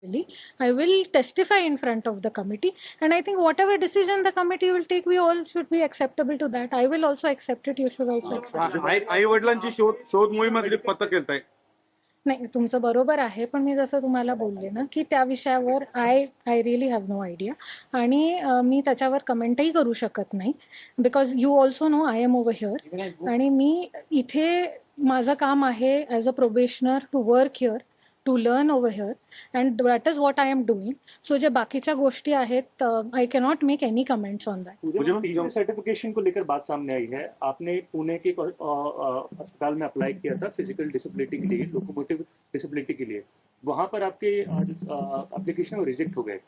I will testify in front of the committee, and I think whatever decision the committee will take, we all should be acceptable to that. I will also accept it. You should also accept it. आई वडिलांची शोध मोहिमेमध्ये पथक केलंय. नाही, तुमचं बरोबर आहे, पण मी जसं तुम्हाला बोलले ना की त्या विषयावर I really have no idea, आणि मी त्याच्यावर कमेंटही करू शकत नाही, because you also know I am over here, आणि मी इथे माझं काम आहे as a probationer to work here, to learn over here, and that is what I am doing. So जे बाकीच्या गोष्टी आहेत, I cannot make any comments on that. Teacher certification को लेकर बात सामने आई है. आपने पुणे के अस्पताल में अप्लाई किया था फिजिकल डिसेबिलिटी के लिए, लोकोमोटिव डिसेबिलिटी के लिए. वहां पर आपके एप्लीकेशन रिजेक्ट हो गए.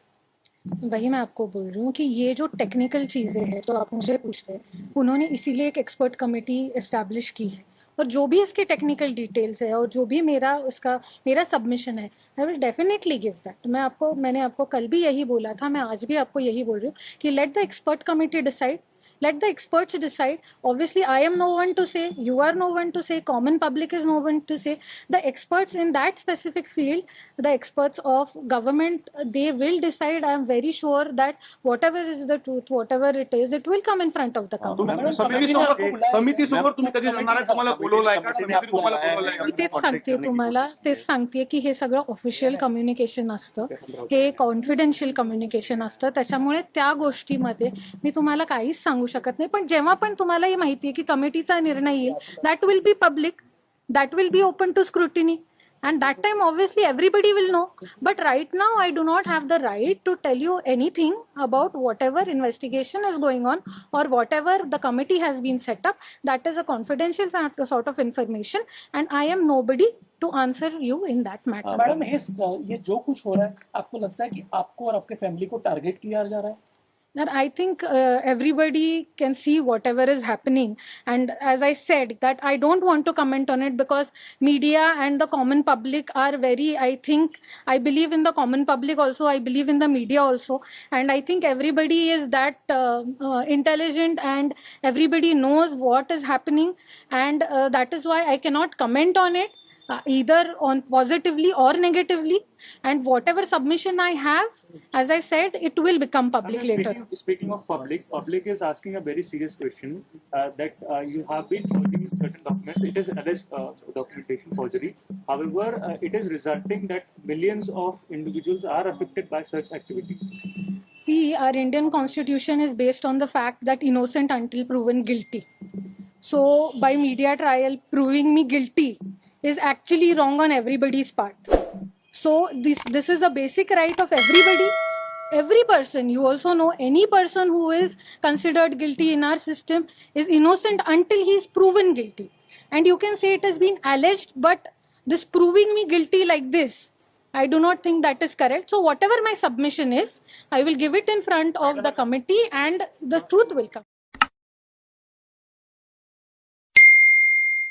वही मैं आपको बोल रही हूँ कि ये जो टेक्निकल चीज़ें हैं, तो आप मुझे पूछते हैं, उन्होंने इसीलिए एक एक्सपर्ट कमेटी इस्टेब्लिश की है, और जो भी इसके टेक्निकल डिटेल्स है और जो भी मेरा सबमिशन है, I will definitely give that. मैंने आपको कल भी यही बोला था, मैं आज भी आपको यही बोल रही हूँ कि let the expert committee decide. Let the experts decide. Obviously, I am no one to say, you are no one to say, common public is no one to say. The experts in that specific field, the experts of government, they will decide. I am very sure that whatever is the truth, whatever it is, it will come in front of the council. समिती समोर तुम्ही कधी जाणार आहे? तुम्हाला बोलवलंय का? समितीने तुम्हाला बोलवलंय का? मी तेच सांगते की हे सगळं ऑफिशियल कम्युनिकेशन असतं, हे कॉन्फिडेन्शियल कम्युनिकेशन असतं, त्याच्यामुळे त्या गोष्टीमध्ये मी तुम्हाला काहीच सांगू शकत नाही. पण जेव्हा पण तुम्हाला ही माहिती आहे की कमिटीचा निर्णय येईल, that will be public, that will be open to scrutiny, and that time obviously everybody will know. But right now I do not have the right to tell you anything about whatever investigation is going on or whatever the committee has been set up. That is a confidential sort of information, and I am nobody to answer you in that matter. Madam, ये जो कुछ हो रहा है, आपको लगता है कि आपको और आपके फैमिली को टारगेट किया जा रहा है? I think everybody can see whatever is happening, and as I said that I don't want to comment on it because media and the common public are very, I believe in the common public also, I believe in the media also, and I think everybody is that intelligent and everybody knows what is happening, and that is why I cannot comment on it either on positively or negatively, and whatever submission I have, as I said, it will become public later. Speaking of public is asking a very serious question, that you have been forging certain documents. It is alleged documentation forgery. However, it is resulting that millions of individuals are affected by such activities. See, our Indian constitution is based on the fact that innocent until proven guilty. So by media trial proving me guilty is actually wrong on everybody's part. So this is a basic right of everybody, every person. You also know any person who is considered guilty in our system is innocent until he is proven guilty. And you can say it has been alleged, but this proving me guilty like this, I do not think that is correct. So whatever my submission is, I will give it in front of the committee and the truth will come.